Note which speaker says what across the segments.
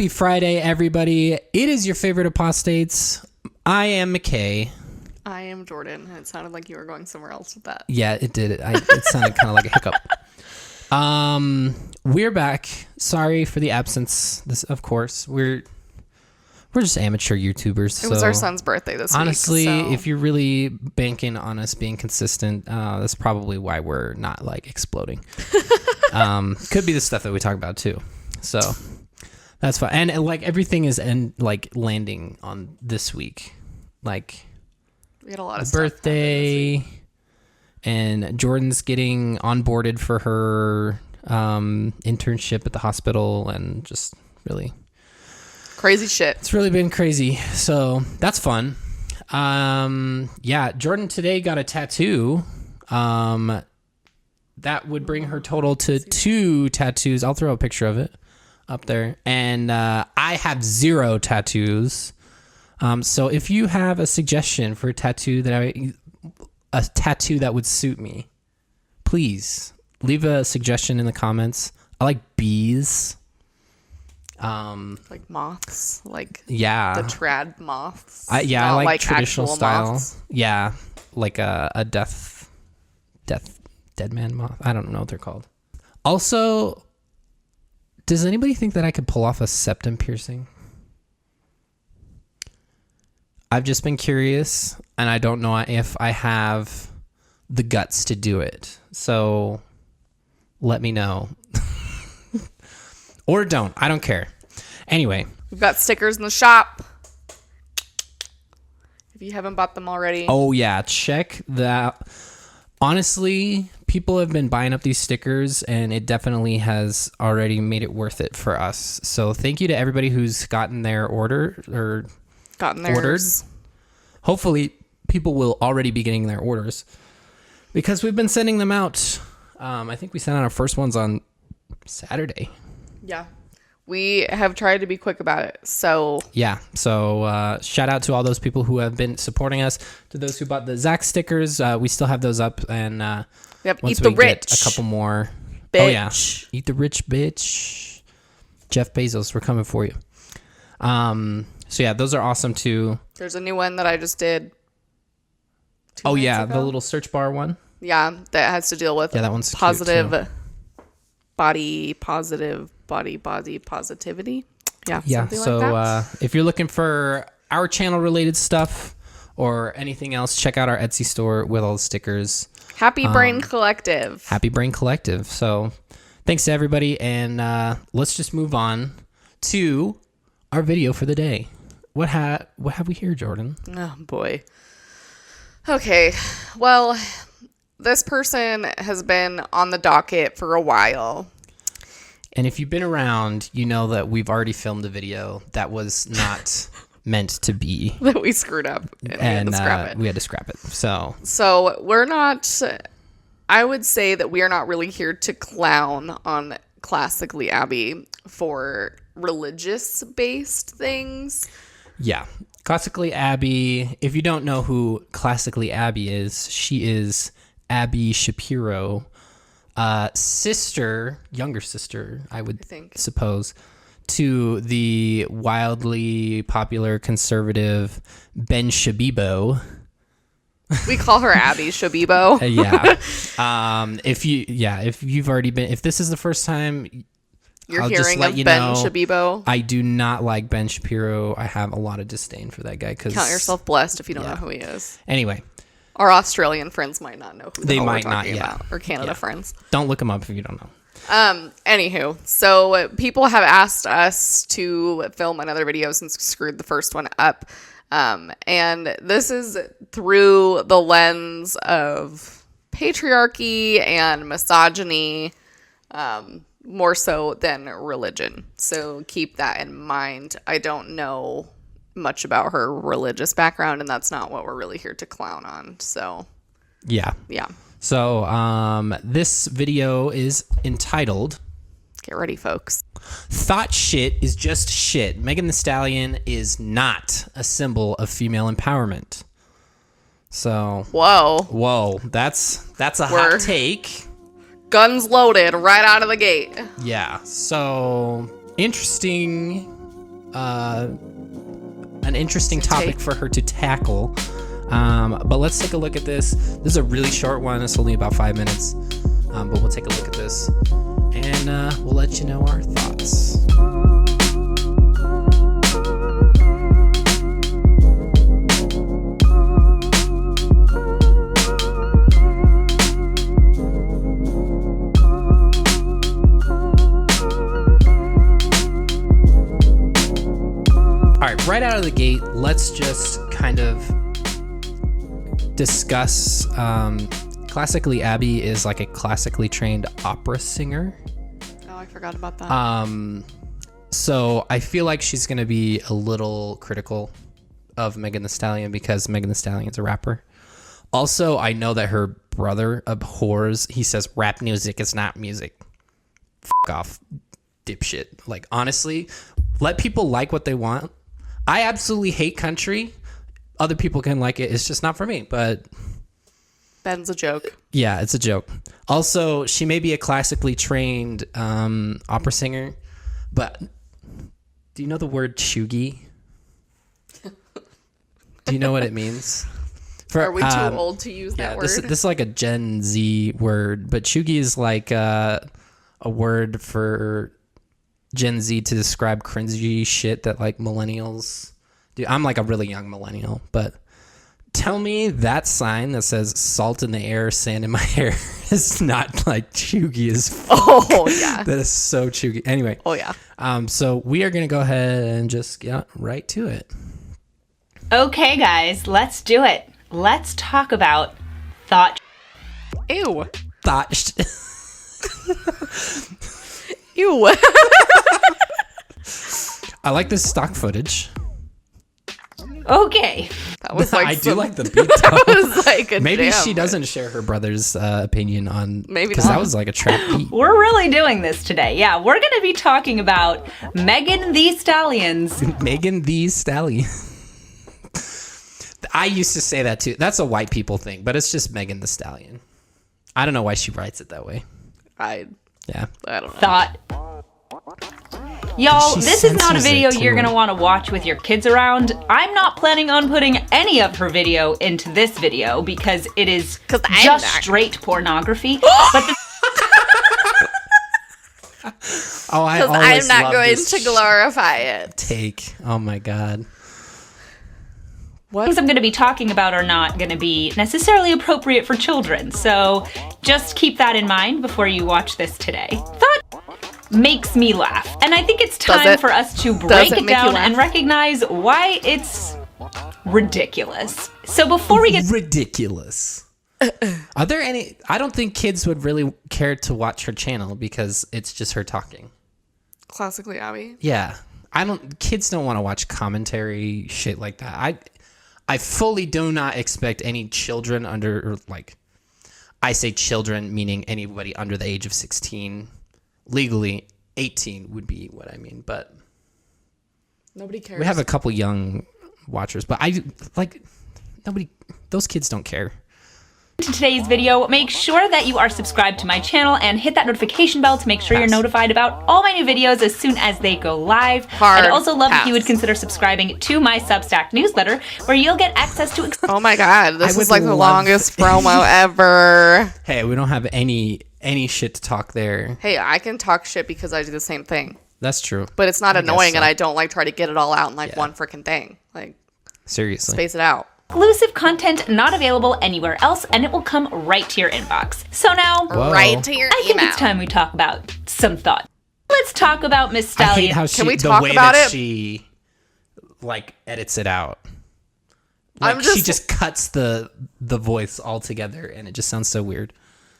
Speaker 1: Happy Friday, everybody. It is your favorite apostates. I am McKay.
Speaker 2: I am Jordan. And it sounded like you were going somewhere else with that.
Speaker 1: Yeah, it did. It sounded kind of like a hiccup. We're back. Sorry for the absence. This, of course, we're just amateur YouTubers.
Speaker 2: It was our son's birthday this
Speaker 1: honestly,
Speaker 2: week. Honestly,
Speaker 1: if you're really banking on us being consistent, that's probably why we're not like exploding. Could be the stuff that we talk about too. So that's fine. And like everything is landing on this week. Like
Speaker 2: we had a lot of
Speaker 1: birthday, and Jordan's getting onboarded for her internship at the hospital, and just really
Speaker 2: crazy shit.
Speaker 1: It's really been crazy. So that's fun. Yeah, Jordan today got a tattoo. That would bring her total to 2 tattoos. I'll throw a picture of it up there. And I have 0 tattoos. So if you have a suggestion for a tattoo that would suit me, please leave a suggestion in the comments. I like bees.
Speaker 2: Like moths, like
Speaker 1: the
Speaker 2: trad moths.
Speaker 1: I like traditional style.
Speaker 2: Moths.
Speaker 1: Yeah, like a dead man moth. I don't know what they're called. Also, does anybody think that I could pull off a septum piercing? I've just been curious, and I don't know if I have the guts to do it. So let me know. Or don't. I don't care. Anyway.
Speaker 2: We've got stickers in the shop. If you haven't bought them already.
Speaker 1: Oh, yeah. Check that. Honestly, people have been buying up these stickers, and it definitely has already made it worth it for us. So thank you to everybody who's gotten their order or ordered. Hopefully, people will already be getting their orders because we've been sending them out. I think we sent out our first ones on Saturday.
Speaker 2: Yeah. We have tried to be quick about it. So
Speaker 1: yeah. So shout out to all those people who have been supporting us. To those who bought the Zach stickers, we still have those up. And
Speaker 2: yep,
Speaker 1: once
Speaker 2: eat the
Speaker 1: we
Speaker 2: rich.
Speaker 1: get a couple more.
Speaker 2: Bitch.
Speaker 1: Oh yeah, eat the rich, bitch. Jeff Bezos, we're coming for you. So yeah, those are awesome too.
Speaker 2: There's a new one that I just did. 2
Speaker 1: nights ago.
Speaker 2: ago.
Speaker 1: The little search bar one.
Speaker 2: Yeah, that has to deal with
Speaker 1: that one's
Speaker 2: positive body positivity.
Speaker 1: Yeah. So
Speaker 2: like that.
Speaker 1: If you're looking for our channel related stuff or anything else, check out our Etsy store with all the stickers.
Speaker 2: Happy Brain Collective.
Speaker 1: Happy Brain Collective. So thanks to everybody, and let's just move on to our video for the day. What have we here, Jordan?
Speaker 2: Oh boy. Okay. Well, this person has been on the docket for a while.
Speaker 1: And if you've been around, you know that we've already filmed a video that was not meant to be.
Speaker 2: That we screwed up and
Speaker 1: we had to scrap it. So
Speaker 2: we're not, I would say that we are not really here to clown on Classically Abby for religious-based things.
Speaker 1: Yeah. Classically Abby, if you don't know who Classically Abby is, she is Abby Shapiro, younger sister, I would suppose, to the wildly popular conservative Ben Shabibo.
Speaker 2: We call her Abby Shabibo.
Speaker 1: If this is the first time
Speaker 2: you're hearing of Ben Shabibo,
Speaker 1: I do not like Ben Shapiro. I have a lot of disdain for that guy. Count
Speaker 2: yourself blessed if you don't know who he is.
Speaker 1: Anyway.
Speaker 2: Our Australian friends might not know who
Speaker 1: they
Speaker 2: might
Speaker 1: we're talking
Speaker 2: about, or Canada friends.
Speaker 1: Don't look them up if you don't know.
Speaker 2: Anywho, so people have asked us to film another video since we screwed the first one up. And this is through the lens of patriarchy and misogyny, more so than religion. So keep that in mind. I don't know much about her religious background, and that's not what we're really here to clown on. So yeah.
Speaker 1: So this video is entitled,
Speaker 2: get ready folks,
Speaker 1: Thought Shit is Just Shit. Megan Thee Stallion is not a symbol of female empowerment. So whoa, that's a hot take.
Speaker 2: Guns loaded right out of the gate.
Speaker 1: Yeah. So interesting an interesting topic for her to tackle. But let's take a look at this. This is a really short one. It's only about 5 minutes. But we'll take a look at this, and we'll let you know our thoughts. All right, right out of the gate, let's just kind of discuss. Classically, Abby is like a classically trained opera singer.
Speaker 2: Oh, I forgot about that.
Speaker 1: So I feel like she's going to be a little critical of Megan Thee Stallion because Megan Thee Stallion's a rapper. Also, I know that her brother abhors, he says rap music is not music. Fuck off, dipshit. Like, honestly, let people like what they want. I absolutely hate country. Other people can like it. It's just not for me, but...
Speaker 2: Ben's a joke.
Speaker 1: Yeah, it's a joke. Also, she may be a classically trained opera singer, but do you know the word cheugy? Do you know what it means?
Speaker 2: Are we too old to use that word?
Speaker 1: This is like a Gen Z word, but cheugy is like a word for Gen Z to describe cringy shit that like millennials do. I'm like a really young millennial, but... Tell me that sign that says salt in the air, sand in my hair is not like cheugy as fuck.
Speaker 2: Oh, yeah.
Speaker 1: That is so cheugy. Anyway.
Speaker 2: Oh, yeah.
Speaker 1: So we are going to go ahead and just get right to it.
Speaker 3: Okay, guys, let's do it. Let's talk about thought.
Speaker 2: Ew.
Speaker 1: Thought.
Speaker 2: Ew.
Speaker 1: I like this stock footage.
Speaker 3: Okay.
Speaker 2: That was like
Speaker 1: I do like the beat though.
Speaker 2: That was like a
Speaker 1: Maybe
Speaker 2: jam.
Speaker 1: she doesn't share her brother's opinion on...
Speaker 2: Maybe
Speaker 1: because
Speaker 2: not.
Speaker 1: that was like a trap beat.
Speaker 3: We're really doing this today. Yeah, we're going to be talking about Megan Thee Stallion's...
Speaker 1: Megan Thee Stallion. I used to say that too. That's a white people thing, but it's just Megan Thee Stallion. I don't know why she writes it that way.
Speaker 2: I don't know.
Speaker 3: Thought. Y'all,
Speaker 1: She
Speaker 3: this is not a
Speaker 1: censors it,
Speaker 3: video
Speaker 1: too.
Speaker 3: you're going to want to watch with your kids around. I'm not planning on putting any of her video into this video because it is
Speaker 2: 'Cause I'm
Speaker 3: just
Speaker 2: not.
Speaker 3: straight pornography. But the
Speaker 1: Oh, I
Speaker 2: Because
Speaker 1: always
Speaker 2: I'm not
Speaker 1: love
Speaker 2: going
Speaker 1: this
Speaker 2: to glorify it.
Speaker 1: take. Oh my god.
Speaker 3: things I'm going to be talking about are not going to be necessarily appropriate for children. So just keep that in mind before you watch this today. Thought makes me laugh. And I think it's time for us to break it down and recognize why it's ridiculous. So before we get...
Speaker 1: Ridiculous. Are there any... I don't think kids would really care to watch her channel because it's just her talking.
Speaker 2: Classically Abby.
Speaker 1: Yeah. Kids don't want to watch commentary shit like that. I fully do not expect any children under, or like, I say children meaning anybody under the age of 16. Legally, 18 would be what I mean, but
Speaker 2: Nobody cares.
Speaker 1: we have a couple young watchers, but those kids don't care.
Speaker 3: to today's video, make sure that you are subscribed to my channel and hit that notification bell to make sure you're notified about all my new videos as soon as they go live. I'd also love if you would consider subscribing to my Substack newsletter, where you'll get access to...
Speaker 2: Oh my god, this is like the longest promo ever.
Speaker 1: Hey, we don't have any shit to talk there.
Speaker 2: Hey, I can talk shit because I do the same thing.
Speaker 1: That's true.
Speaker 2: But it's not annoying,
Speaker 1: so.
Speaker 2: and I don't like try to get it all out in like one freaking thing. Like,
Speaker 1: seriously.
Speaker 2: space it out.
Speaker 3: Exclusive content not available anywhere else, and it will come right to your inbox. So now,
Speaker 2: Right to your
Speaker 3: I think
Speaker 2: email.
Speaker 3: it's time we talk about some thought. Let's talk about Miss
Speaker 1: I hate
Speaker 3: Stallion.
Speaker 1: how
Speaker 2: Can we
Speaker 1: the
Speaker 2: talk
Speaker 1: way
Speaker 2: about
Speaker 1: that
Speaker 2: it?
Speaker 1: she like edits it out. Like, she just cuts the voice altogether, and it just sounds so weird.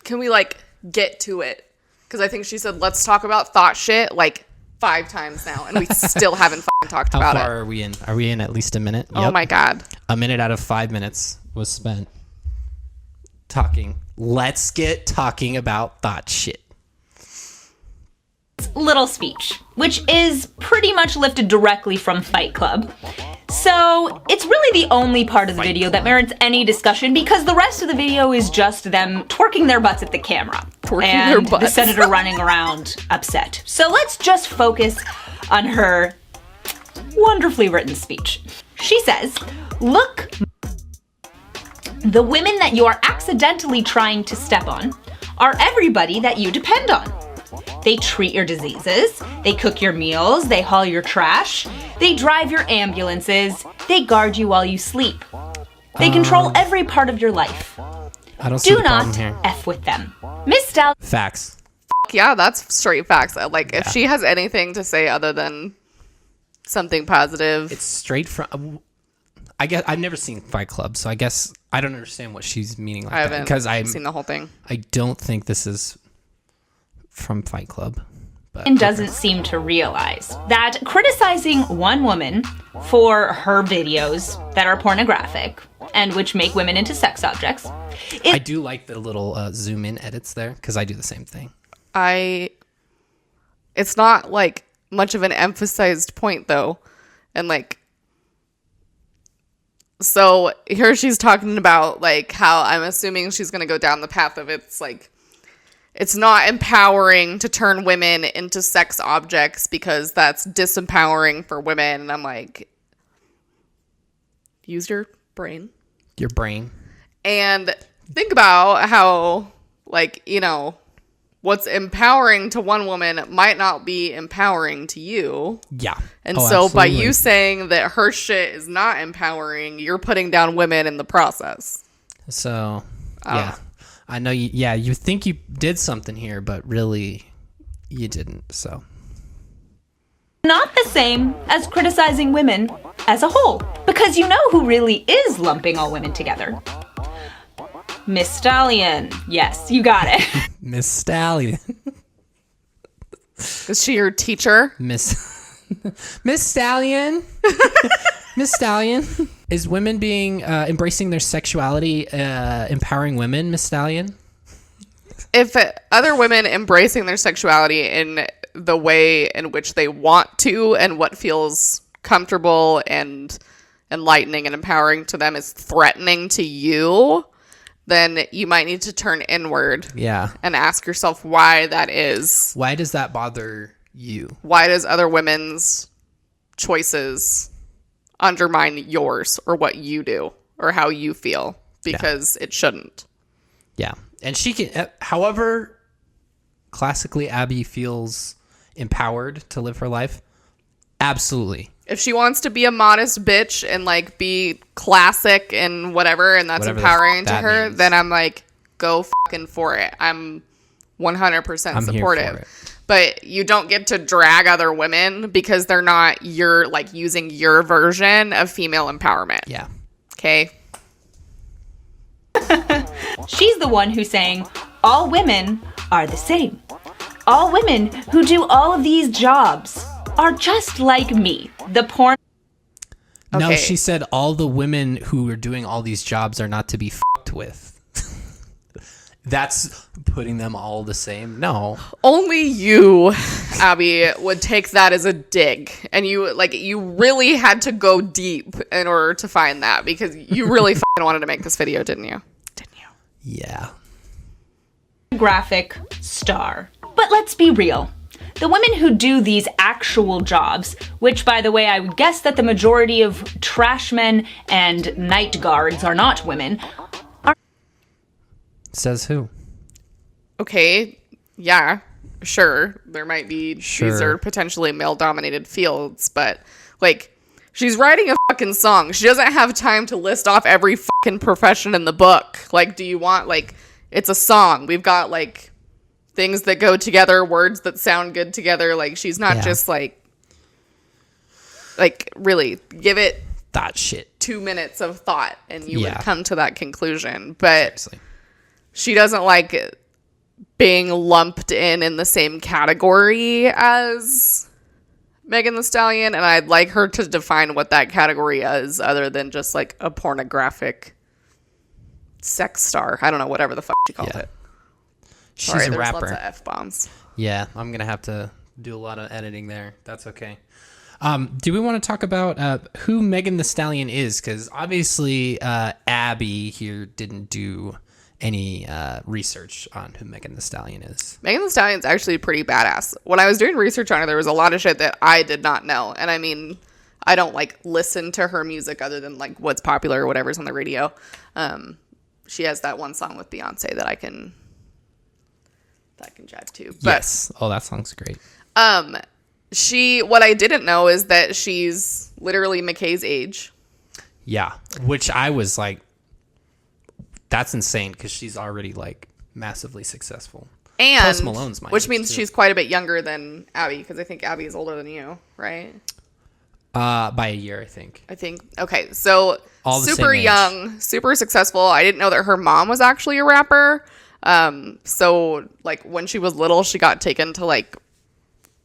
Speaker 2: Can we like get to it? Because I think she said, let's talk about thought shit like 5 times now, and we still haven't fucking talked about
Speaker 1: How
Speaker 2: it.
Speaker 1: far are we in? Are we in at least a minute?
Speaker 2: Oh
Speaker 1: Yep.
Speaker 2: my god.
Speaker 1: A minute out of 5 minutes was spent talking. Let's get talking about thought shit.
Speaker 3: Little speech, which is pretty much lifted directly from Fight Club. So it's really the only part of the video that merits any discussion, because the rest of the video is just them twerking their butts at the camera.
Speaker 2: Twerking
Speaker 3: and
Speaker 2: their butts.
Speaker 3: the senator running around upset. So let's just focus on her wonderfully written speech. She says, "Look, the women that you are accidentally trying to step on are everybody that you depend on. They treat your diseases, they cook your meals, they haul your trash, they drive your ambulances, they guard you while you sleep. They control every part of your life.
Speaker 1: I don't see
Speaker 3: Do
Speaker 1: the problem
Speaker 3: not
Speaker 1: here.
Speaker 3: F with them." Miss Stallion.
Speaker 1: Facts.
Speaker 2: Yeah, that's straight facts. Like, if she has anything to say other than something positive.
Speaker 1: It's straight from. I guess I've never seen Fight Club, so I guess I don't understand what she's meaning like
Speaker 2: I
Speaker 1: that,
Speaker 2: haven't
Speaker 1: because I've
Speaker 2: seen the whole thing.
Speaker 1: I don't think this is from Fight Club. But
Speaker 3: And doesn't seem to realize that criticizing one woman for her videos that are pornographic and which make women into sex objects.
Speaker 1: I do like the little zoom in edits there, because I do the same thing.
Speaker 2: It's not like much of an emphasized point though. And like, so here she's talking about like how I'm assuming she's going to go down the path of it's like, it's not empowering to turn women into sex objects because that's disempowering for women. And I'm like, use your brain.
Speaker 1: Your brain.
Speaker 2: And think about how, like, you know, what's empowering to one woman might not be empowering to you.
Speaker 1: Yeah.
Speaker 2: And
Speaker 1: Oh,
Speaker 2: so by
Speaker 1: absolutely.
Speaker 2: you saying that her shit is not empowering, you're putting down women in the process.
Speaker 1: So, yeah. I know you, you think you did something here, but really you didn't, so.
Speaker 3: Not the same as criticizing women as a whole, because you know who really is lumping all women together. Miss Stallion. Yes, you got it.
Speaker 1: Miss Stallion.
Speaker 2: Is she your teacher?
Speaker 1: Miss Stallion. Miss Stallion. Is women being embracing their sexuality empowering women, Miss Stallion?
Speaker 2: If other women embracing their sexuality in the way in which they want to and what feels comfortable and enlightening and empowering to them is threatening to you, then you might need to turn inward.
Speaker 1: Yeah.
Speaker 2: And ask yourself why that is.
Speaker 1: Why does that bother you?
Speaker 2: Why does other women's choices undermine yours or what you do or how you feel? Because it shouldn't.
Speaker 1: Yeah. And she can, however, classically Abby feels empowered to live her life. Absolutely.
Speaker 2: If she wants to be a modest bitch and like be classic and whatever, and that's
Speaker 1: Whatever
Speaker 2: empowering to
Speaker 1: that
Speaker 2: her,
Speaker 1: means.
Speaker 2: then I'm like, go fucking for it. I'm 100%
Speaker 1: I'm here
Speaker 2: supportive.
Speaker 1: for it.
Speaker 2: But you don't get to drag other women because they're not your, like, using your version of female empowerment.
Speaker 1: Yeah.
Speaker 2: Okay?
Speaker 3: She's the one who's saying all women are the same. All women who do all of these jobs are just like me. The porn.
Speaker 1: No,
Speaker 2: Okay.
Speaker 1: she said all the women who are doing all these jobs are not to be fucked with. That's putting them all the same. No.
Speaker 2: Only you, Abby, would take that as a dig. And you really had to go deep in order to find that because you really fucking wanted to make this video, didn't you?
Speaker 1: Yeah.
Speaker 3: Graphic star. But let's be real. The women who do these actual jobs, which, by the way, I would guess that the majority of trash men and night guards are not women,
Speaker 1: Says who?
Speaker 2: Okay, yeah, sure. There might be, these
Speaker 1: Sure.
Speaker 2: are potentially male-dominated fields, but, like, she's writing a fucking song. She doesn't have time to list off every fucking profession in the book. Like, do you want, like, it's a song. We've got, like, things that go together, words that sound good together. Like, she's not just, like, really, give it
Speaker 1: That shit.
Speaker 2: 2 minutes of thought, and you
Speaker 1: Yeah.
Speaker 2: would come to that conclusion. But
Speaker 1: Seriously.
Speaker 2: she doesn't like being lumped in the same category as Megan Thee Stallion, and I'd like her to define what that category is other than just like a pornographic sex star. I don't know, whatever the fuck she called
Speaker 1: Yeah.
Speaker 2: it.
Speaker 1: She's
Speaker 2: Sorry,
Speaker 1: a
Speaker 2: there's
Speaker 1: rapper.
Speaker 2: lots of F-bombs.
Speaker 1: Yeah, I'm going to have to do a lot of editing there. That's okay. Do we want to talk about who Megan Thee Stallion is? Because obviously Abby here didn't do any research on who Megan Thee Stallion is.
Speaker 2: Megan Thee Stallion's actually pretty badass. When I was doing research on her, there was a lot of shit that I did not know. And I mean, I don't like listen to her music other than like what's popular or whatever's on the radio. She has that one song with Beyonce that I can jive to. But,
Speaker 1: yes. Oh, that song's great.
Speaker 2: What I didn't know is that she's literally McKay's age.
Speaker 1: Yeah. Which I was like, that's insane because she's already like massively successful.
Speaker 2: And
Speaker 1: Post Malone's my
Speaker 2: which
Speaker 1: age,
Speaker 2: means
Speaker 1: too.
Speaker 2: she's quite a bit younger than Abby, because I think Abby is older than you, right?
Speaker 1: By a year, I think.
Speaker 2: Okay, so
Speaker 1: All the
Speaker 2: super
Speaker 1: same age.
Speaker 2: young, super successful. I didn't know that her mom was actually a rapper. So like when she was little, she got taken to like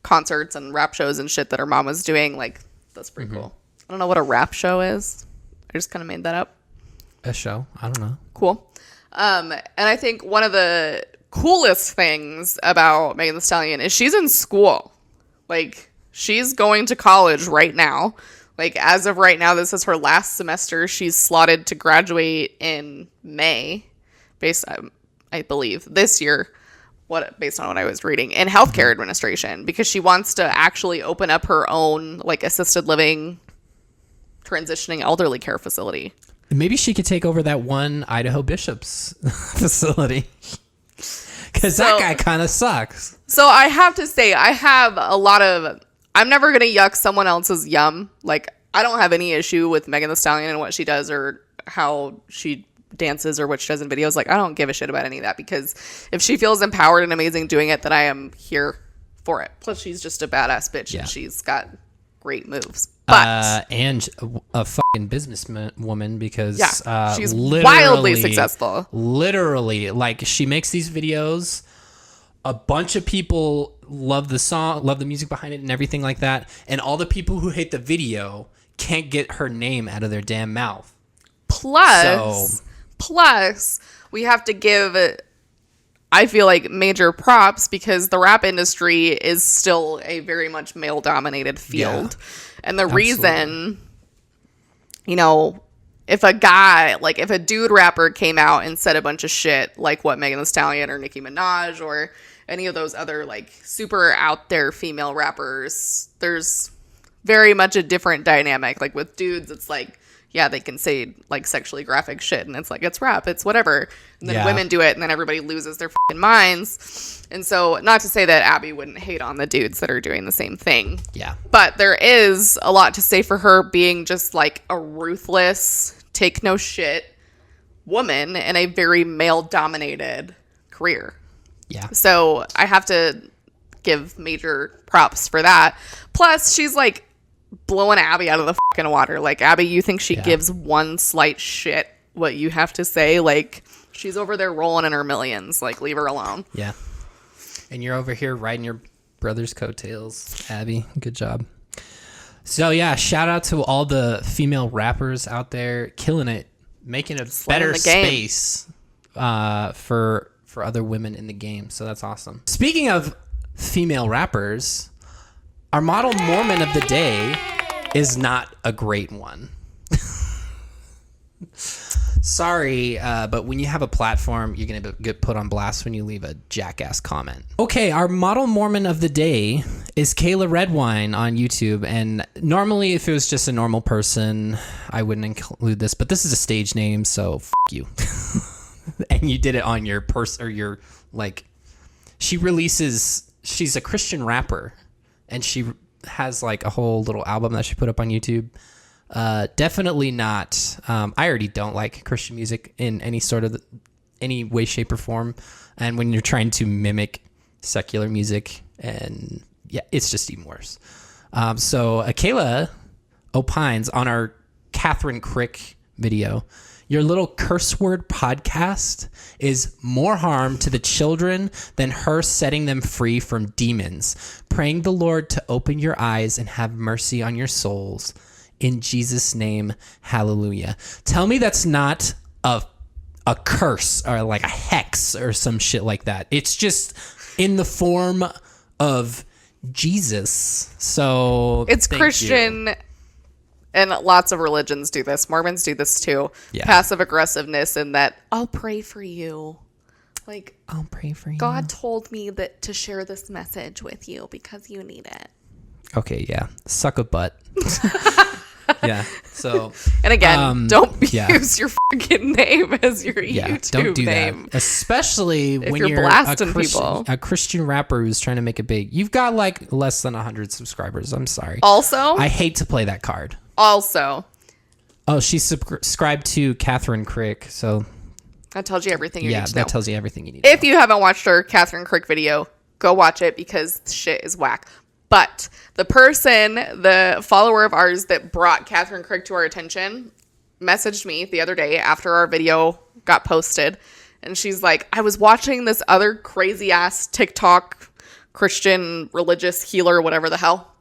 Speaker 2: concerts and rap shows and shit that her mom was doing. Like, that's pretty cool. I don't know what a rap show is. I just kind of made that up.
Speaker 1: A show? I don't know.
Speaker 2: Cool. And I think one of the coolest things about Megan Thee Stallion is she's in school. Like, she's going to college right now. Like, as of right now, this is her last semester. She's slotted to graduate in May, I believe, this year, based on what I was reading, in healthcare administration, because she wants to actually open up her own, like, assisted living, transitioning elderly care facility.
Speaker 1: Maybe she could take over that one Idaho Bishop's facility. Because that guy kind of sucks.
Speaker 2: So I have to say, I have a lot of... I'm never going to yuck someone else's yum. Like, I don't have any issue with Megan Thee Stallion and what she does or how she dances or what she does in videos. Like, I don't give a shit about any of that, because if she feels empowered and amazing doing it, then I am here for it. Plus, she's just a badass bitch and she's got great moves. But
Speaker 1: and a fucking businesswoman, because
Speaker 2: she's wildly successful.
Speaker 1: Literally, like, she makes these videos. A bunch of people love the song, love the music behind it and everything like that. And all the people who hate the video can't get her name out of their damn mouth.
Speaker 2: Plus, we have to give, I feel like, major props, because the rap industry is still a very much male-dominated field. Yeah, and the reason, you know, if a dude rapper came out and said a bunch of shit, like what Megan Thee Stallion or Nicki Minaj or any of those other, like, super out there female rappers, there's very much a different dynamic. Like, with dudes, it's like, yeah, they can say, like, sexually graphic shit, and it's like, it's rap, it's whatever. And then women do it, and then everybody loses their fucking minds. And so, not to say that Abby wouldn't hate on the dudes that are doing the same thing.
Speaker 1: Yeah.
Speaker 2: But there is a lot to say for her being just, like, a ruthless, take no shit woman in a very male-dominated career.
Speaker 1: Yeah.
Speaker 2: So, I have to give major props for that. Plus, she's, like, blowing Abby out of the fucking water. Like, Abby, you think she gives one slight shit what you have to say? Like, she's over there rolling in her millions. Like, leave her alone.
Speaker 1: Yeah. And you're over here riding your brother's coattails, Abby. Good job. So, yeah, shout out to all the female rappers out there killing it, making a better space for other women in the game. So that's awesome. Speaking of female rappers, our model Mormon of the day is not a great one. Sorry, but when you have a platform, you're going to get put on blast when you leave a jackass comment. Okay, our model Mormon of the day is Kayla Redwine on YouTube. And normally, if it was just a normal person, I wouldn't include this. But this is a stage name, so f*** you. And you did it on your or your, like... She's a Christian rapper. And she has like a whole little album that she put up on YouTube. Definitely not. I already don't like Christian music in any way, shape, or form. And when you're trying to mimic secular music, and yeah, it's just even worse. So Kayla opines on our Catherine Crick video. Your little curse word podcast is more harm to the children than her setting them free from demons. Praying the Lord to open your eyes and have mercy on your souls. In Jesus' name, hallelujah. Tell me that's not a curse or like a hex or some shit like that. It's just in the form of Jesus. So
Speaker 2: it's Christian. And lots of religions do this. Mormons do this too. Yeah. Passive aggressiveness in that, I'll pray for you. Like,
Speaker 1: I'll pray for you.
Speaker 2: God told me that to share this message with you because you need it.
Speaker 1: Okay, yeah. Suck a butt. Yeah. So.
Speaker 2: And again, don't
Speaker 1: yeah.
Speaker 2: use your fucking name as your YouTube
Speaker 1: don't do
Speaker 2: name.
Speaker 1: that. Especially when
Speaker 2: you're blasting people.
Speaker 1: A Christian rapper who's trying to make it big. You've got like less than 100 subscribers. I'm sorry.
Speaker 2: Also,
Speaker 1: I hate to play that card.
Speaker 2: Also.
Speaker 1: Oh, she's subscribed to Catherine Crick, so.
Speaker 2: That tells you everything you need to know.
Speaker 1: Yeah, that tells you everything you need
Speaker 2: to know. If you haven't watched our Catherine Crick video, go watch it because shit is whack. But the follower of ours that brought Catherine Crick to our attention messaged me the other day after our video got posted. And she's like, I was watching this other crazy ass TikTok Christian religious healer, whatever the hell.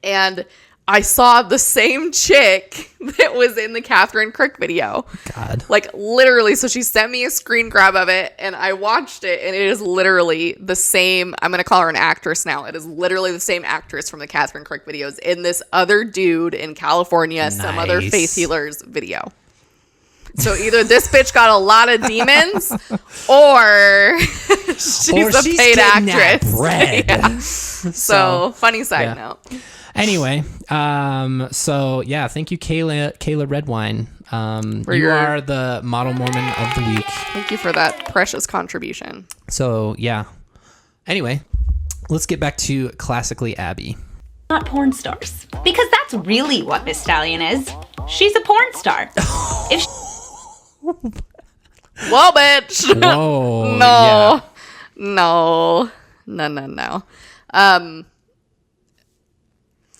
Speaker 2: And I saw the same chick that was in the Catherine Crick video.
Speaker 1: God.
Speaker 2: Like, literally. So she sent me a screen grab of it, and I watched it, and it is literally the same. I'm going to call her an actress now. It is literally the same actress from the Catherine Crick videos in this other dude in California, some other faith healer's video. So either this bitch got a lot of demons, or she's a paid actress.
Speaker 1: Bread.
Speaker 2: Yeah. So, funny side note.
Speaker 1: Anyway, so yeah, thank you, Kayla Redwine. You are the model Mormon of the week.
Speaker 2: Thank you for that precious contribution.
Speaker 1: So yeah. Anyway, let's get back to classically Abby.
Speaker 3: Not porn stars, because that's really what Miss Stallion is. She's a porn star.
Speaker 2: Whoa, bitch.
Speaker 1: Whoa.
Speaker 2: No.
Speaker 1: Yeah.
Speaker 2: No.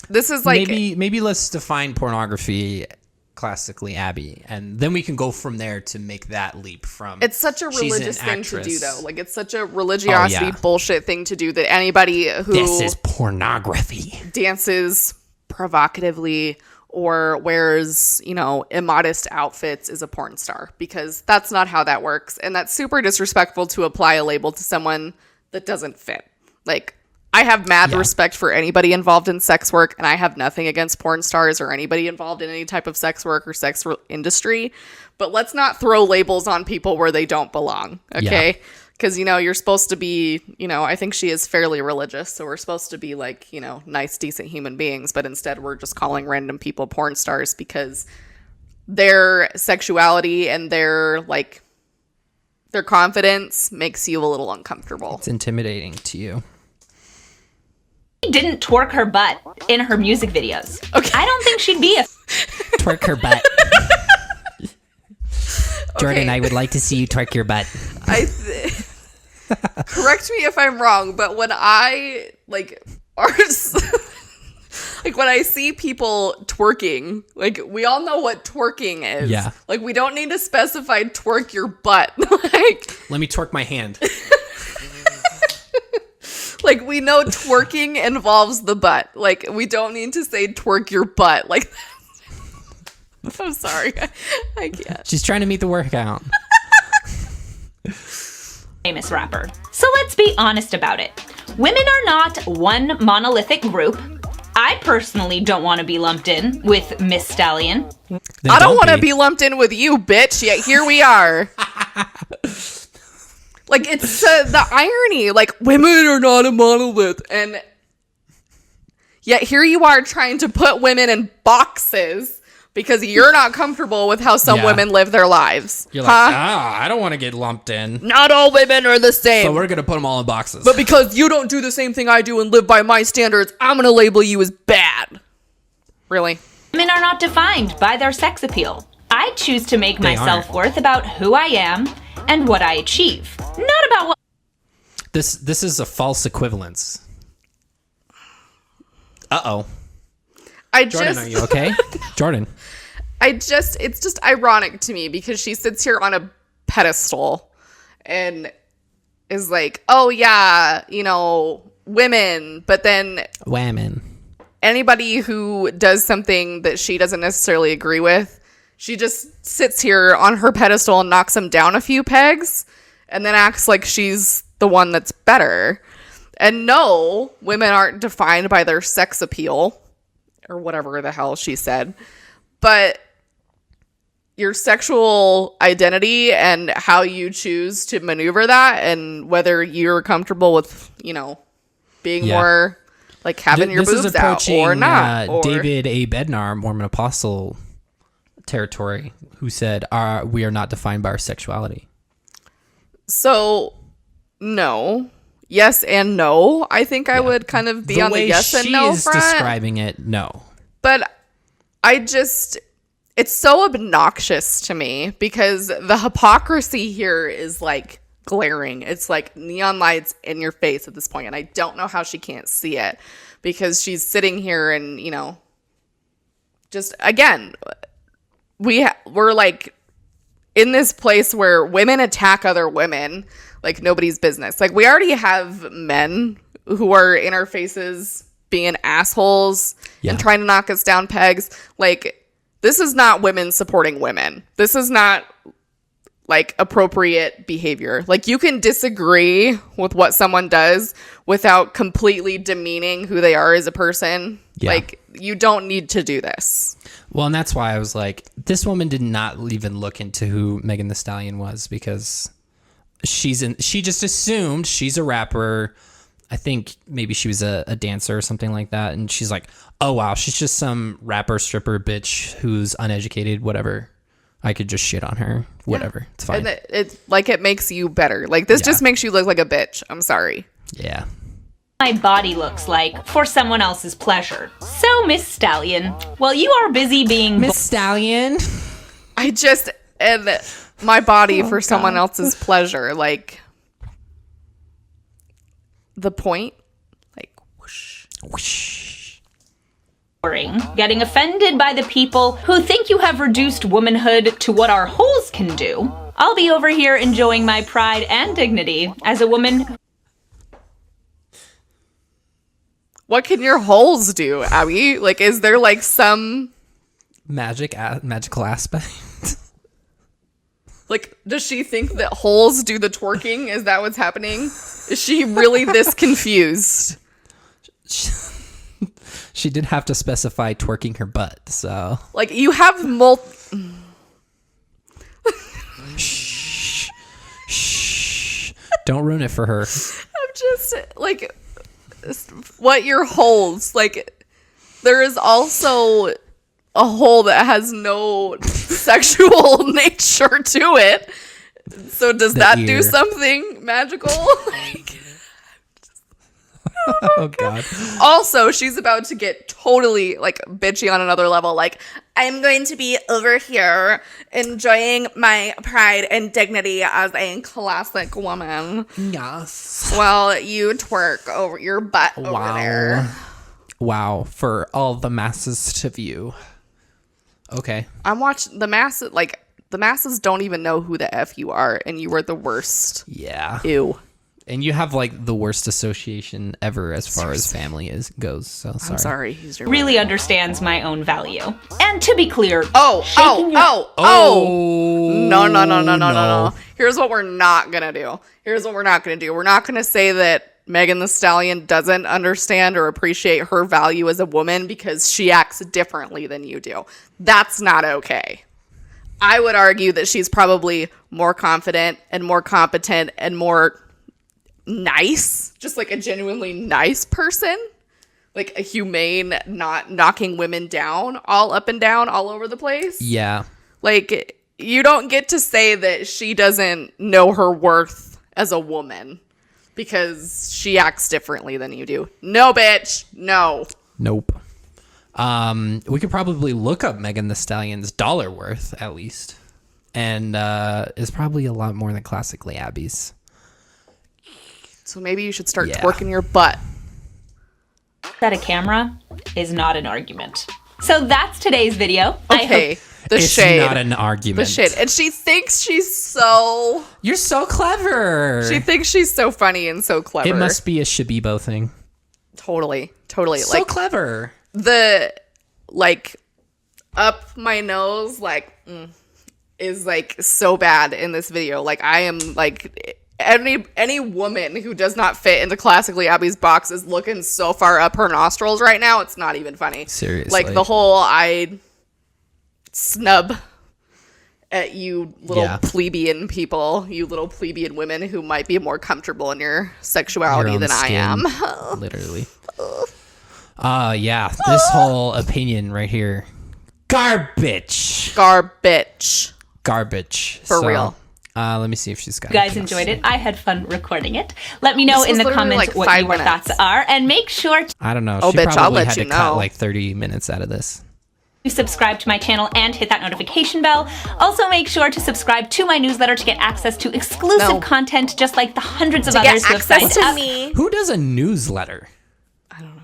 Speaker 2: This is like
Speaker 1: maybe let's define pornography classically Abby, and then we can go from there to make that leap from.
Speaker 2: It's such a religious thing to do, though. Like, it's such a religiosity bullshit thing to do that anybody who
Speaker 1: this is pornography
Speaker 2: dances provocatively or wears, immodest outfits is a porn star, because that's not how that works, and that's super disrespectful to apply a label to someone that doesn't fit. Like, I have mad respect for anybody involved in sex work, and I have nothing against porn stars or anybody involved in any type of sex work or sex industry. But let's not throw labels on people where they don't belong, okay? Because, you're supposed to be, I think she is fairly religious, so we're supposed to be like, nice, decent human beings. But instead, we're just calling random people porn stars because their sexuality and their confidence makes you a little uncomfortable.
Speaker 1: It's intimidating to you.
Speaker 3: Didn't twerk her butt in her music videos. Okay. I don't think she'd be a
Speaker 1: twerk her butt. Jordan, I would like to see you twerk your butt.
Speaker 2: Correct me if I'm wrong, but when I when I see people twerking, we all know what twerking is.
Speaker 1: Yeah.
Speaker 2: We don't need to specify twerk your butt.
Speaker 1: Let me twerk my hand.
Speaker 2: We know twerking involves the butt. We don't need to say twerk your butt. I'm sorry. I can't.
Speaker 1: She's trying to meet the workout.
Speaker 3: Famous rapper. So let's be honest about it. Women are not one monolithic group. I personally don't want to be lumped in with Miss Stallion.
Speaker 2: I don't want to be lumped in with you, bitch. Yet here we are. It's the irony. Women are not a monolith. And yet here you are trying to put women in boxes because you're not comfortable with how some women live their lives.
Speaker 1: You're I don't want to get lumped in.
Speaker 2: Not all women are the same.
Speaker 1: So we're going to put them all in boxes.
Speaker 2: But because you don't do the same thing I do and live by my standards, I'm going to label you as bad. Really?
Speaker 3: Women are not defined by their sex appeal. I choose to make my self-worth about who I am and what I achieve, not about what.
Speaker 1: This is a false equivalence. Uh-oh. Jordan, are you okay? Jordan.
Speaker 2: It's just ironic to me because she sits here on a pedestal and is like, oh yeah, women, but then
Speaker 1: women.
Speaker 2: Anybody who does something that she doesn't necessarily agree with, she just sits here on her pedestal and knocks them down a few pegs and then acts like she's the one that's better. And no, women aren't defined by their sex appeal or whatever the hell she said. But your sexual identity and how you choose to maneuver that and whether you're comfortable with, being more like having your boobs out or not. Or
Speaker 1: David A. Bednar, Mormon Apostle territory, who said, we are not defined by our sexuality.
Speaker 2: So, no. Yes and no. I think I would kind of be on the yes and no front.
Speaker 1: The way she's describing it, no.
Speaker 2: But it's so obnoxious to me because the hypocrisy here is like glaring. It's like neon lights in your face at this point, and I don't know how she can't see it because she's sitting here and, you know, just again, we're like in this place where women attack other women like nobody's business. Like, we already have men who are in our faces being assholes and trying to knock us down pegs. Like, this is not women supporting women. This is not like appropriate behavior. Like, you can disagree with what someone does without completely demeaning who they are as a person. Yeah. Like, you don't need to do this.
Speaker 1: Well, and that's why I was like, this woman did not even look into who Megan Thee Stallion was, because she just assumed she's a rapper. I think maybe she was a dancer or something like that. And she's like, oh, wow, she's just some rapper, stripper bitch who's uneducated, whatever. I could just shit on her. Whatever. Yeah. It's fine.
Speaker 2: And it makes you better. Like, this just makes you look like a bitch. I'm sorry.
Speaker 1: Yeah.
Speaker 3: My body looks like for someone else's pleasure. So, Miss Stallion, while you are busy being
Speaker 1: Miss Stallion,
Speaker 2: and my body for someone else's pleasure, like, the point, like, whoosh,
Speaker 1: whoosh.
Speaker 3: Getting offended by the people who think you have reduced womanhood to what our holes can do. I'll be over here enjoying my pride and dignity as a woman.
Speaker 2: What can your holes do, Abby? Like, is there like some
Speaker 1: magical aspect?
Speaker 2: Like, does she think that holes do the twerking? Is that what's happening? Is she really this confused?
Speaker 1: She did have to specify twerking her butt, so.
Speaker 2: Like, you have
Speaker 1: Shh. Don't ruin it for her.
Speaker 2: I'm just, like, what your holes? Like, there is also a hole that has no sexual nature to it. So does that do something magical? Like,
Speaker 1: oh God.
Speaker 2: Also, she's about to get totally like bitchy on another level. Like, I'm going to be over here enjoying my pride and dignity as a classic woman.
Speaker 1: Yes.
Speaker 2: Well, you twerk over your butt over there.
Speaker 1: Wow. For all the masses to view. Okay.
Speaker 2: I'm watching the masses. Like, the masses don't even know who the F you are, and you are the worst.
Speaker 1: Yeah.
Speaker 2: Ew.
Speaker 1: And you have like the worst association ever as far as family goes. So sorry.
Speaker 2: I'm sorry. He's
Speaker 3: really understands my own value. And to be clear,
Speaker 2: No. Here's what we're not gonna do. We're not gonna say that Megan Thee Stallion doesn't understand or appreciate her value as a woman because she acts differently than you do. That's not okay. I would argue that she's probably more confident and more competent and more nice, just like a genuinely nice person, like a humane, not knocking women down, all up and down, all over the place.
Speaker 1: Yeah.
Speaker 2: Like, you don't get to say that she doesn't know her worth as a woman because she acts differently than you do. No, bitch. No.
Speaker 1: Nope. We could probably look up Megan Thee Stallion's dollar worth at least, and is probably a lot more than classically Abby's.
Speaker 2: So maybe you should start twerking your butt.
Speaker 3: That a camera is not an argument. So that's today's video.
Speaker 2: Okay.
Speaker 1: It's not an argument.
Speaker 2: The shade. And she thinks she's so...
Speaker 1: You're so clever.
Speaker 2: She thinks she's so funny and so clever.
Speaker 1: It must be a Shabibo thing.
Speaker 2: Totally.
Speaker 1: So like, clever.
Speaker 2: The, like, up my nose, like, is, like, so bad in this video. Like, I am, like... Any woman who does not fit into classically Abby's box is looking so far up her nostrils right now, it's not even funny.
Speaker 1: Seriously.
Speaker 2: Like, the whole I snub at you little plebeian people, you little plebeian women who might be more comfortable in your sexuality than I am.
Speaker 1: Literally. Yeah, this whole opinion right here, garbage.
Speaker 2: For real.
Speaker 1: Let me see if she's got.
Speaker 3: You guys enjoyed it. I had fun recording it. Let me know in the comments
Speaker 2: like
Speaker 3: what your
Speaker 2: 5
Speaker 3: thoughts
Speaker 2: minutes.
Speaker 3: are, and make sure
Speaker 1: I don't know.
Speaker 2: Oh,
Speaker 1: She
Speaker 2: bitch, I'll
Speaker 1: probably
Speaker 2: let
Speaker 1: had
Speaker 2: you
Speaker 1: to cut
Speaker 2: know.
Speaker 1: like 30 minutes out of this.
Speaker 3: to subscribe to my channel and hit that notification bell. Also, make sure to subscribe to my newsletter to get access to exclusive content, just like the hundreds of others who have signed up.
Speaker 1: Who does a newsletter?
Speaker 2: I don't know.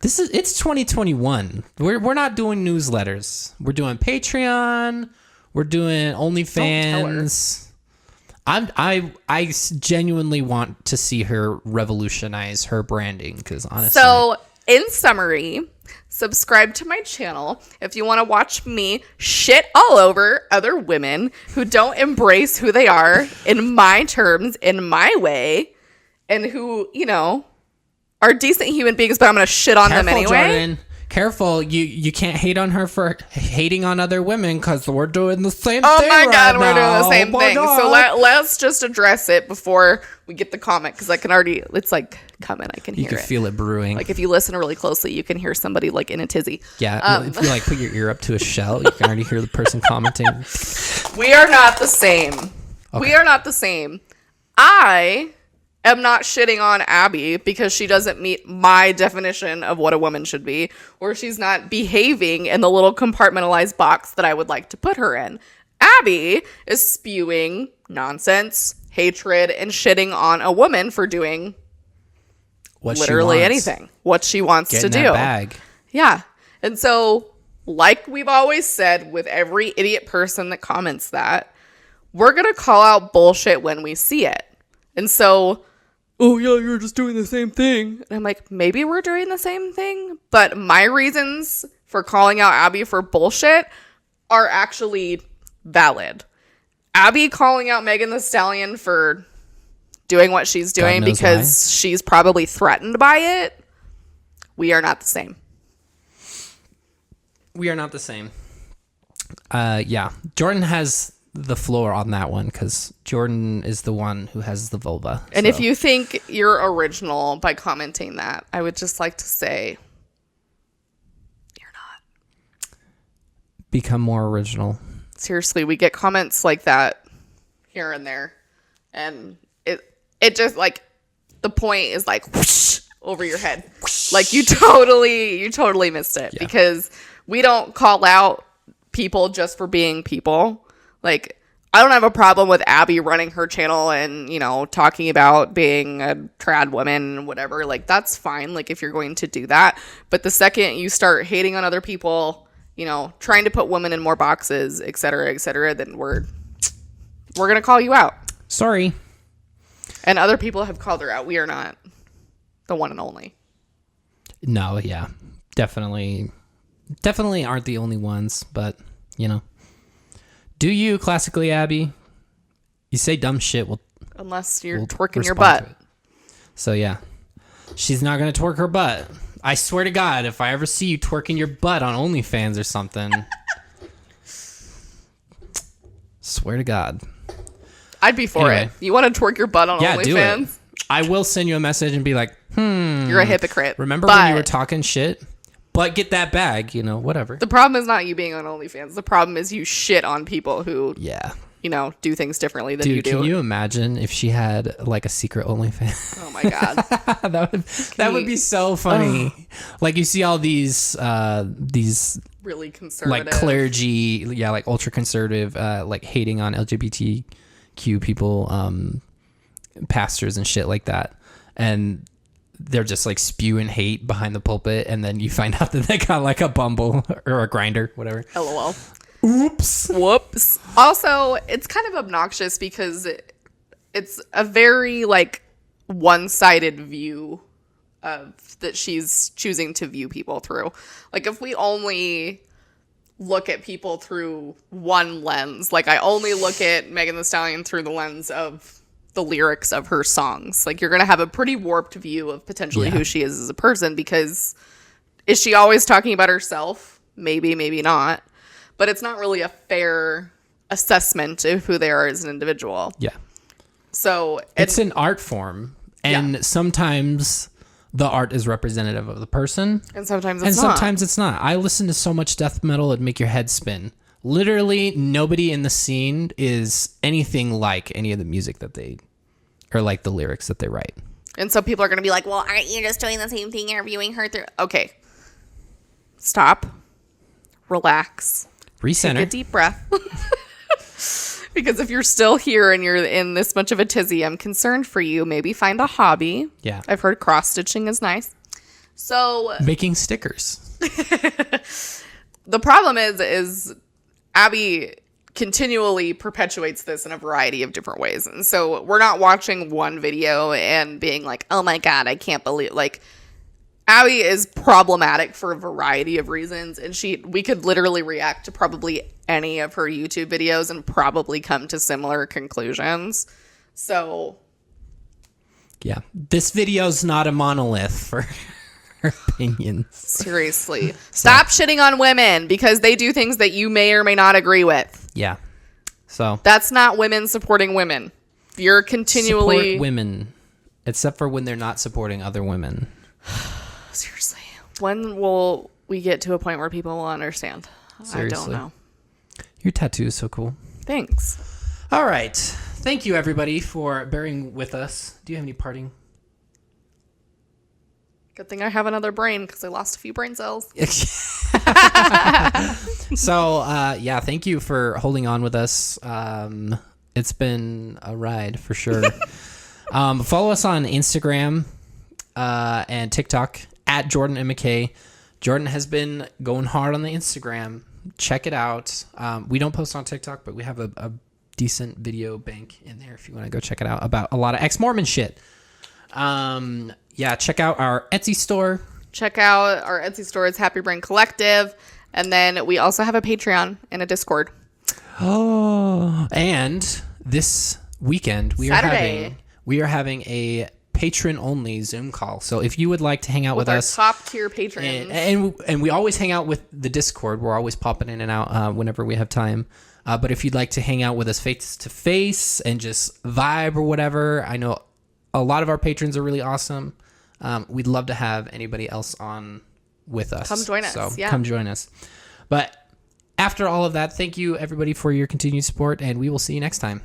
Speaker 1: It's 2021. We're not doing newsletters. We're doing Patreon. We're doing OnlyFans. I genuinely want to see her revolutionize her branding, because honestly.
Speaker 2: So, in summary, subscribe to my channel if you want to watch me shit all over other women who don't embrace who they are in my terms, in my way, and who, you know, are decent human beings, but I'm going to shit on them anyway.
Speaker 1: Jordan. Careful, you can't hate on her for hating on other women, because we're doing the same thing.
Speaker 2: Oh my God,
Speaker 1: right
Speaker 2: we're doing the
Speaker 1: now.
Speaker 2: same
Speaker 1: Oh my
Speaker 2: thing.
Speaker 1: God.
Speaker 2: So let's just address it before we get the comment, because I can already, it's like coming. I can hear
Speaker 1: You can
Speaker 2: it.
Speaker 1: feel it brewing.
Speaker 2: Like if you listen really closely, you can hear somebody like in a tizzy.
Speaker 1: Yeah, if you like put your ear up to a shell, you can already hear the person commenting.
Speaker 2: We are not the same. We are not the same. I am not shitting on Abby because she doesn't meet my definition of what a woman should be, or she's not behaving in the little compartmentalized box that I would like to put her in. Abby is spewing nonsense, hatred, and shitting on a woman for doing
Speaker 1: What
Speaker 2: literally
Speaker 1: she wants.
Speaker 2: anything. What she wants
Speaker 1: Get
Speaker 2: to
Speaker 1: in
Speaker 2: do.
Speaker 1: that bag.
Speaker 2: Yeah. And so, like we've always said with every idiot person that comments that, we're going to call out bullshit when we see it. And so, oh yeah, you're just doing the same thing. And I'm like, maybe we're doing the same thing, but my reasons for calling out Abby for bullshit are actually valid. Abby calling out Megan Thee Stallion for doing what she's doing
Speaker 1: knows
Speaker 2: because she's probably threatened by it. We are not the same.
Speaker 1: We are not the same. Yeah, Jordan has the floor on that one, because Jordan is the one who has the vulva.
Speaker 2: And if you think you're original by commenting that, I would just like to say, you're not.
Speaker 1: Become more original.
Speaker 2: Seriously, we get comments like that here and there, and it just like the point is like whoosh over your head. Like you totally missed it, because we don't call out people just for being people. Like, I don't have a problem with Abby running her channel and, you know, talking about being a trad woman, whatever. Like, that's fine, like, if you're going to do that. But the second you start hating on other people, you know, trying to put women in more boxes, et cetera, then we're going to call you out.
Speaker 1: Sorry.
Speaker 2: And other people have called her out. We are not the one and only.
Speaker 1: No, yeah. Definitely aren't the only ones, but, you know. Do you, classically, Abby? You say dumb shit.
Speaker 2: Unless you're
Speaker 1: we'll
Speaker 2: twerking your
Speaker 1: respond
Speaker 2: butt.
Speaker 1: to it. So, yeah. She's not going to twerk her butt. I swear to God, if I ever see you twerking your butt on OnlyFans or something. Swear to God.
Speaker 2: I'd be for
Speaker 1: Anyway.
Speaker 2: it. You want to twerk your butt on
Speaker 1: Yeah, do it.
Speaker 2: OnlyFans?
Speaker 1: I will send you a message and be like,
Speaker 2: You're a hypocrite.
Speaker 1: remember when you were talking shit? But get that bag, you know, whatever.
Speaker 2: The problem is not you being on OnlyFans. The problem is you shit on people who,
Speaker 1: Yeah.
Speaker 2: you know, do things differently than you
Speaker 1: Dude,
Speaker 2: do.
Speaker 1: can you imagine if she had like a secret OnlyFans?
Speaker 2: Oh my God.
Speaker 1: that would be so funny. Like you see all these
Speaker 2: Really conservative.
Speaker 1: like clergy, like ultra conservative, like hating on LGBTQ people, pastors and shit like that, and they're just like spewing hate behind the pulpit, and then you find out that they got like a Bumble or a Grinder, whatever.
Speaker 2: LOL.
Speaker 1: Oops.
Speaker 2: Whoops. Also, it's kind of obnoxious because it's a very like one-sided view of that she's choosing to view people through. Like if we only look at people through one lens, like I only look at Megan Thee Stallion through the lens of the lyrics of her songs, like you're going to have a pretty warped view of potentially who she is as a person, because is she always talking about herself? Maybe, maybe not. But it's not really a fair assessment of who they are as an individual.
Speaker 1: Yeah.
Speaker 2: So
Speaker 1: It's an art form. And sometimes the art is representative of the person.
Speaker 2: And sometimes
Speaker 1: it's not. I listen to so much death metal, it'd make your head spin. Literally, nobody in the scene is anything like any of the music that they, or like the lyrics that they write.
Speaker 2: And so people are going to be like, well, aren't you just doing the same thing? You're viewing her through. Okay. Stop. Relax.
Speaker 1: Recenter.
Speaker 2: Take a deep breath. Because if you're still here and you're in this much of a tizzy, I'm concerned for you. Maybe find a hobby.
Speaker 1: Yeah.
Speaker 2: I've heard cross-stitching is nice. So
Speaker 1: making stickers.
Speaker 2: The problem is Abby continually perpetuates this in a variety of different ways. And so we're not watching one video and being like, oh my God, I can't believe, like, Abby is problematic for a variety of reasons, and we could literally react to probably any of her YouTube videos and probably come to similar conclusions. So
Speaker 1: yeah, this video's not a monolith for her opinions.
Speaker 2: Seriously. Stop shitting on women because they do things that you may or may not agree with.
Speaker 1: Yeah. So
Speaker 2: that's not women supporting women. You're continually
Speaker 1: support women, except for when they're not supporting other women.
Speaker 2: Seriously. When will we get to a point where people will understand?
Speaker 1: Seriously.
Speaker 2: I don't know.
Speaker 1: Your tattoo is so cool.
Speaker 2: Thanks.
Speaker 1: All right. Thank you, everybody, for bearing with us. Do you have any parting?
Speaker 2: Good thing I have another brain because I lost a few brain cells.
Speaker 1: So, yeah, thank you for holding on with us. It's been a ride for sure. Follow us on Instagram and TikTok at Jordan and McKay. Jordan has been going hard on the Instagram. Check it out. We don't post on TikTok, but we have a decent video bank in there if you want to go check it out about a lot of Exmormon shit. Yeah, check out our Etsy store.
Speaker 2: Check out our Etsy store. It's Happy Brain Collective. And then we also have a Patreon and a Discord.
Speaker 1: Oh, and this weekend we are having a patron only Zoom call. So if you would like to hang out with us,
Speaker 2: top tier patrons,
Speaker 1: and we always hang out with the Discord. We're always popping in and out whenever we have time. But if you'd like to hang out with us face to face and just vibe or whatever, I know a lot of our patrons are really awesome. We'd love to have anybody else on with us.
Speaker 2: Come join us.
Speaker 1: So
Speaker 2: yeah.
Speaker 1: Come join us. But after all of that, thank you everybody for your continued support, and we will see you next time.